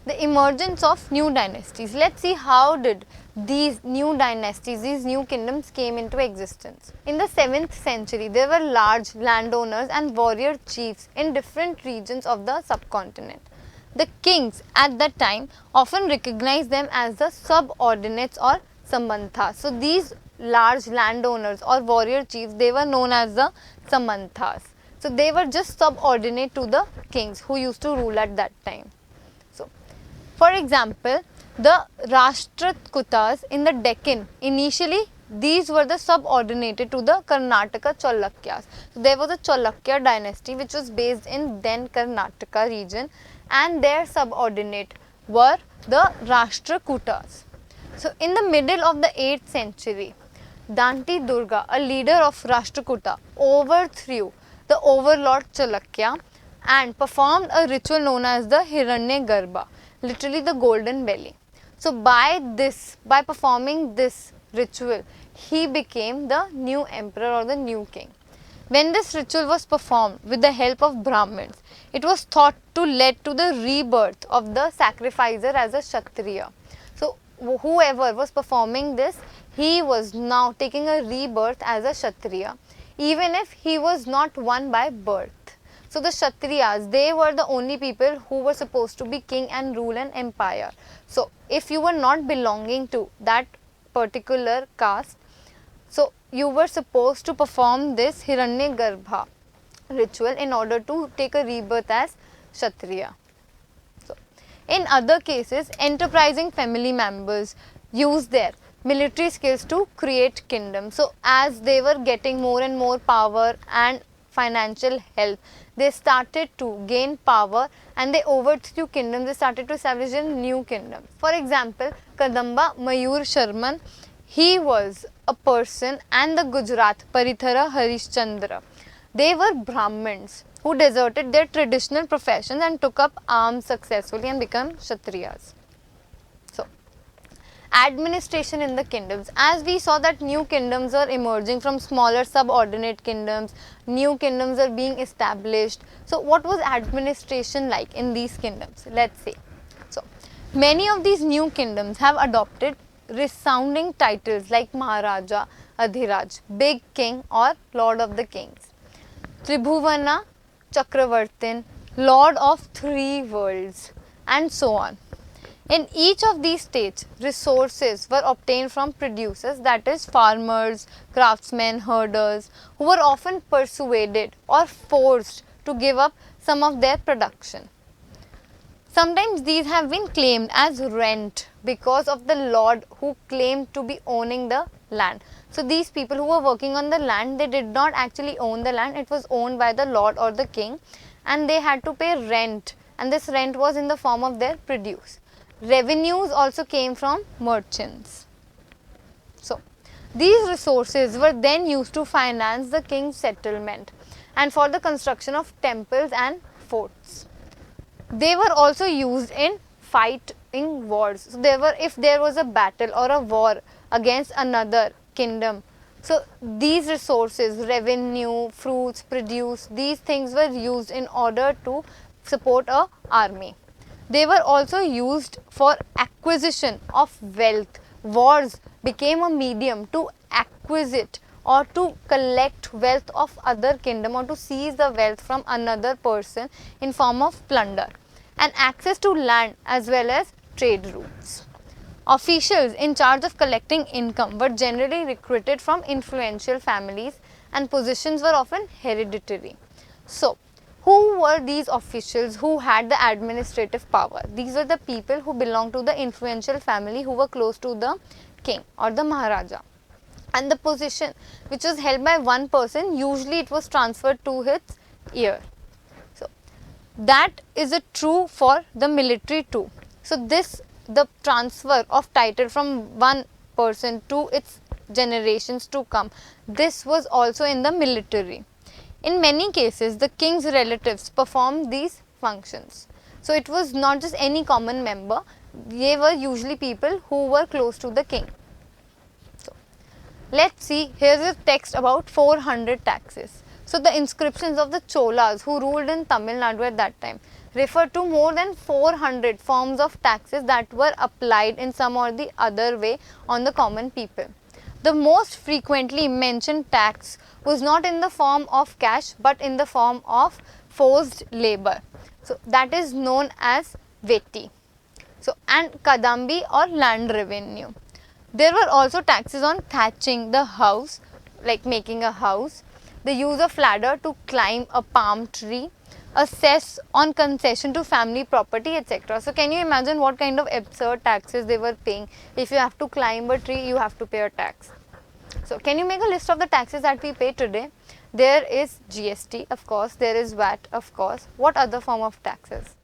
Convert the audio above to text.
The emergence of new dynasties. Let's see how did these new dynasties, these new kingdoms came into existence. In the 7th century, there were large landowners and warrior chiefs in different regions of the subcontinent. The kings at that time often recognized them as the subordinates or samanthas. So these large landowners or warrior chiefs, they were known as the samanthas. So they were just subordinate to the kings who used to rule at that time. So, for example, the Rashtrakutas in the Deccan, initially these were the subordinated to the Karnataka Chalukyas. So, there was a Chalukya dynasty which was based in then Karnataka region, and their subordinate were the Rashtrakutas. So, in the middle of the 8th century, Danti Durga, a leader of Rashtrakuta, overthrew the overlord Chalukya and performed a ritual known as the Hiranyagarbha, literally the golden belly. So by performing this ritual, he became the new emperor or the new king. When this ritual was performed with the help of Brahmins, it was thought to lead to the rebirth of the sacrificer as a Kshatriya. So whoever was performing this, he was now taking a rebirth as a Kshatriya, even if he was not one by birth. So the Kshatriyas, they were the only people who were supposed to be king and rule an empire. So if you were not belonging to that particular caste, so you were supposed to perform this Hiranyagarbha ritual in order to take a rebirth as Kshatriya. So in other cases, enterprising family members used their military skills to create kingdoms. So as they were getting more and more power and financial help, they started to gain power and they overthrew kingdoms. They started to establish a new kingdom. For example, Kadamba Mayur Sharman, he was a person, and the Gujarat Parithara Harishchandra, they were Brahmins who deserted their traditional professions and took up arms successfully and became Kshatriyas. So, administration in the kingdoms. As we saw that new kingdoms are emerging from smaller subordinate kingdoms, new kingdoms are being established. So what was administration like in these kingdoms? Let's see. So many of these new kingdoms have adopted resounding titles like Maharaja, Adhiraj, Big King or Lord of the Kings, Tribhuvana, Chakravartin, Lord of Three Worlds, and so on. In each of these states, resources were obtained from producers, that is farmers, craftsmen, herders, who were often persuaded or forced to give up some of their production. Sometimes these have been claimed as rent because of the lord who claimed to be owning the land. So these people who were working on the land, they did not actually own the land, it was owned by the lord or the king, and they had to pay rent, and this rent was in the form of their produce. Revenues also came from merchants. So these resources were then used to finance the king's settlement and for the construction of temples and forts. They were also used in fighting wars. So if there was a battle or a war against another kingdom, so these resources, revenue, fruits, produce, these things were used in order to support an army. They were also used for acquisition of wealth. Wars became a medium to acquisite or to collect wealth of other kingdom or to seize the wealth from another person in form of plunder, and access to land as well as trade routes. Officials in charge of collecting income were generally recruited from influential families and positions were often hereditary. So, who were these officials who had the administrative power? These were the people who belonged to the influential family who were close to the king or the Maharaja. And the position which was held by one person, usually it was transferred to his heir. So that is true for the military too. So the transfer of title from one person to its generations to come, this was also in the military. In many cases, the king's relatives performed these functions. So it was not just any common member, they were usually people who were close to the king. So let's see, here's a text about 400 taxes. So the inscriptions of the Cholas who ruled in Tamil Nadu at that time, refer to more than 400 forms of taxes that were applied in some or the other way on the common people. The most frequently mentioned tax was not in the form of cash but in the form of forced labor. So that is known as veti. So, and kadambi or land revenue. There were also taxes on thatching the house, like making a house, the use of ladder to climb a palm tree, a cess on concession to family property, etc. So, can you imagine what kind of absurd taxes they were paying? If you have to climb a tree, you have to pay a tax. So, can you make a list of the taxes that we pay today? There is GST, of course, there is VAT, of course. What other form of taxes?